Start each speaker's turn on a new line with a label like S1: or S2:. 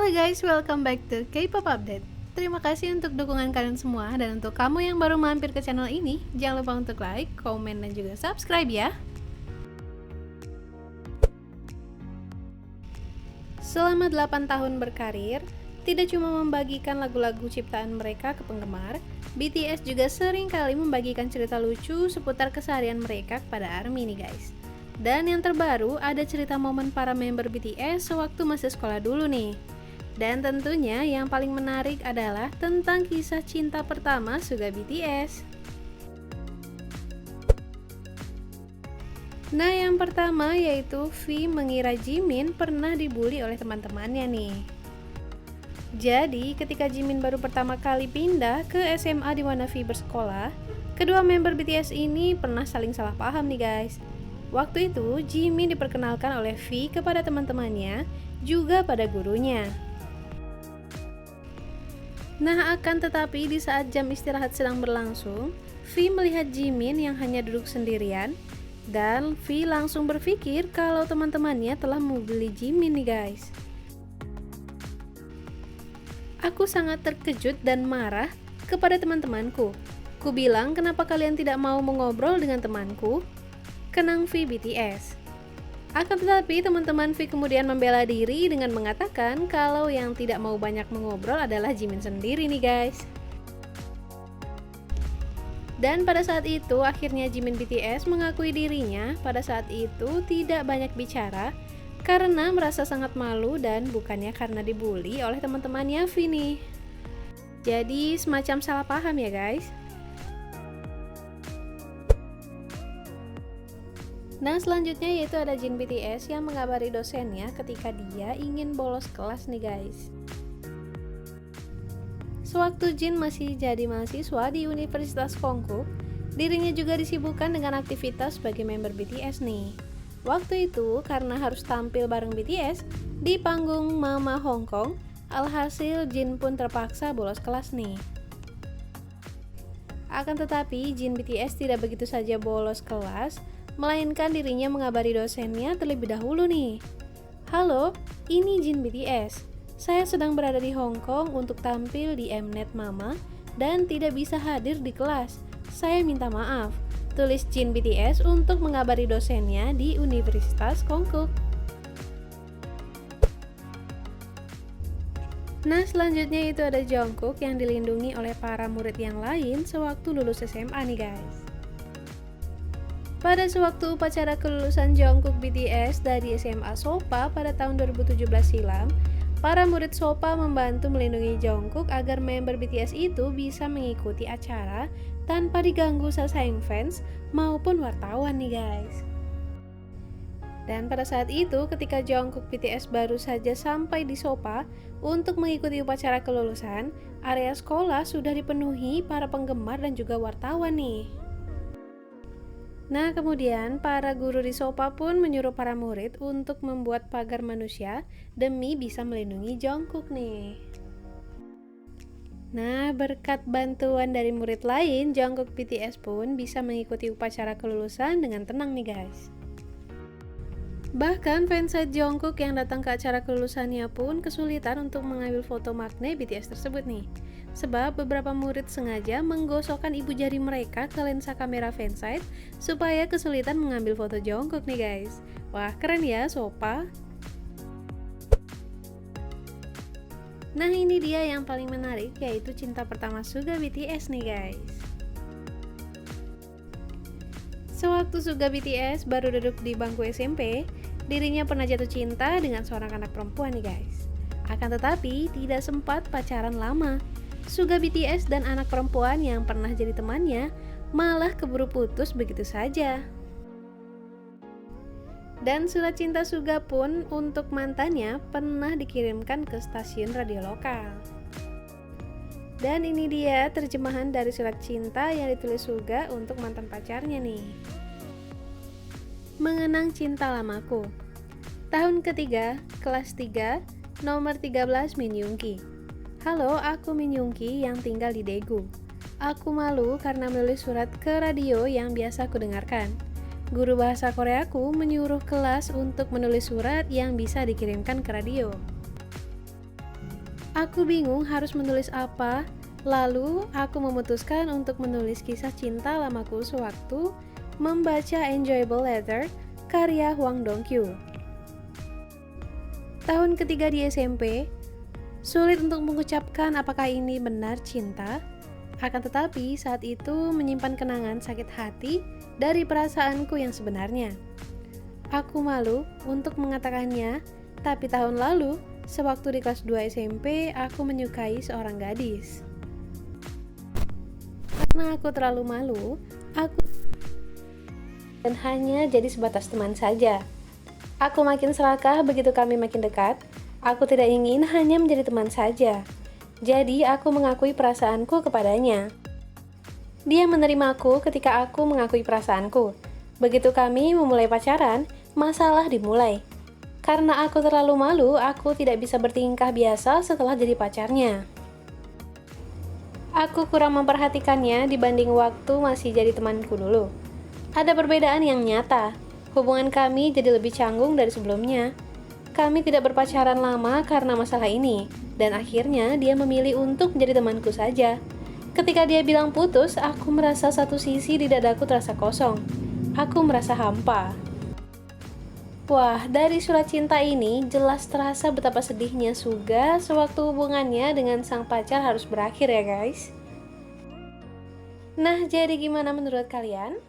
S1: Halo guys, welcome back to K-pop Update. Terima kasih untuk dukungan kalian semua, dan untuk kamu yang baru mampir ke channel ini, jangan lupa untuk like, komen, dan juga subscribe ya. Selama 8 tahun berkarir, tidak cuma membagikan lagu-lagu ciptaan mereka ke penggemar, BTS juga sering kali membagikan cerita lucu seputar keseharian mereka kepada ARMY nih guys. Dan yang terbaru, ada cerita momen para member BTS sewaktu masih sekolah dulu nih. Dan tentunya yang paling menarik adalah tentang kisah cinta pertama Suga BTS. Nah, yang pertama yaitu V mengira Jimin pernah dibully oleh teman-temannya nih. Jadi, ketika Jimin baru pertama kali pindah ke SMA di mana V bersekolah, kedua member BTS ini pernah saling salah paham nih guys. Waktu itu, Jimin diperkenalkan oleh V kepada teman-temannya, juga pada gurunya. Nah, akan tetapi di saat jam istirahat sedang berlangsung, V melihat Jimin yang hanya duduk sendirian, dan V langsung berpikir kalau teman-temannya telah membuli Jimin nih guys. Aku sangat terkejut dan marah kepada teman-temanku. Ku bilang, kenapa kalian tidak mau mengobrol dengan temanku? Kenang V BTS. Akan tetapi teman-teman V kemudian membela diri dengan mengatakan kalau yang tidak mau banyak mengobrol adalah Jimin sendiri nih guys. Dan pada saat itu akhirnya Jimin BTS mengakui dirinya pada saat itu tidak banyak bicara karena merasa sangat malu dan bukannya karena dibully oleh teman-temannya V nih. Jadi semacam salah paham ya guys. Nah, selanjutnya yaitu ada Jin BTS yang mengabari dosennya ketika dia ingin bolos kelas nih guys. Sewaktu Jin masih jadi mahasiswa di Universitas Konkuk, dirinya juga disibukkan dengan aktivitas sebagai member BTS nih. Waktu itu karena harus tampil bareng BTS di panggung Mama Hong Kong, alhasil Jin pun terpaksa bolos kelas nih. Akan tetapi Jin BTS tidak begitu saja bolos kelas, melainkan dirinya mengabari dosennya terlebih dahulu nih. Halo, ini Jin BTS. Saya sedang berada di Hong Kong untuk tampil di Mnet Mama dan tidak bisa hadir di kelas. Saya minta maaf, tulis Jin BTS untuk mengabari dosennya di Universitas Konkuk. Nah, selanjutnya itu ada Jungkook yang dilindungi oleh para murid yang lain sewaktu lulus SMA nih guys. Pada sewaktu upacara kelulusan Jungkook BTS dari SMA Sopa pada tahun 2017 silam, para murid Sopa membantu melindungi Jungkook agar member BTS itu bisa mengikuti acara tanpa diganggu sasaeng fans maupun wartawan nih guys. Dan pada saat itu ketika Jungkook BTS baru saja sampai di Sopa untuk mengikuti upacara kelulusan, area sekolah sudah dipenuhi para penggemar dan juga wartawan nih. Nah, kemudian para guru di Sopa pun menyuruh para murid untuk membuat pagar manusia demi bisa melindungi Jungkook nih. Nah, berkat bantuan dari murid lain, Jungkook BTS pun bisa mengikuti upacara kelulusan dengan tenang nih guys. Bahkan fansite Jungkook yang datang ke acara kelulusannya pun kesulitan untuk mengambil foto magnet BTS tersebut nih. Sebab beberapa murid sengaja menggosokkan ibu jari mereka ke lensa kamera fansite supaya kesulitan mengambil foto Jungkook nih guys. Wah, keren ya Sopa. Nah, ini dia yang paling menarik, yaitu cinta pertama Suga BTS nih guys. Sewaktu Suga BTS baru duduk di bangku SMP, dirinya pernah jatuh cinta dengan seorang anak perempuan nih guys. Akan tetapi tidak sempat pacaran lama. Suga BTS dan anak perempuan yang pernah jadi temannya malah keburu putus begitu saja. Dan surat cinta Suga pun untuk mantannya pernah dikirimkan ke stasiun radio lokal. Dan ini dia terjemahan dari surat cinta yang ditulis Suga untuk mantan pacarnya nih. Mengenang cinta lamaku. Tahun ketiga, kelas 3, nomor 13 Min Yoongi. Halo, aku Min Yoongi yang tinggal di Daegu. Aku malu karena menulis surat ke radio yang biasa aku dengarkan. Guru bahasa Koreaku menyuruh kelas untuk menulis surat yang bisa dikirimkan ke radio. Aku bingung harus menulis apa. Lalu, aku memutuskan untuk menulis kisah cinta lamaku sewaktu membaca Enjoyable Letter karya Hwang Dong-kyu. Tahun ketiga di SMP, sulit untuk mengucapkan apakah ini benar cinta. Akan tetapi, saat itu menyimpan kenangan sakit hati dari perasaanku yang sebenarnya. Aku malu untuk mengatakannya, tapi tahun lalu, sewaktu di kelas 2 SMP, aku menyukai seorang gadis. Karena aku terlalu malu, aku dan hanya jadi sebatas teman saja. Aku makin serakah begitu kami makin dekat. Aku tidak ingin hanya menjadi teman saja. Jadi aku mengakui perasaanku kepadanya. Dia menerimaku ketika aku mengakui perasaanku. Begitu kami memulai pacaran, masalah dimulai. Karena aku terlalu malu, aku tidak bisa bertingkah biasa setelah jadi pacarnya. Aku kurang memperhatikannya dibanding waktu masih jadi temanku dulu. Ada perbedaan yang nyata. Hubungan kami jadi lebih canggung dari sebelumnya. Kami tidak berpacaran lama karena masalah ini, dan akhirnya dia memilih untuk menjadi temanku saja. Ketika dia bilang putus, aku merasa satu sisi di dadaku terasa kosong. Aku merasa hampa. Wah, dari surat cinta ini jelas terasa betapa sedihnya Suga sewaktu hubungannya dengan sang pacar harus berakhir ya guys. Nah, jadi gimana menurut kalian?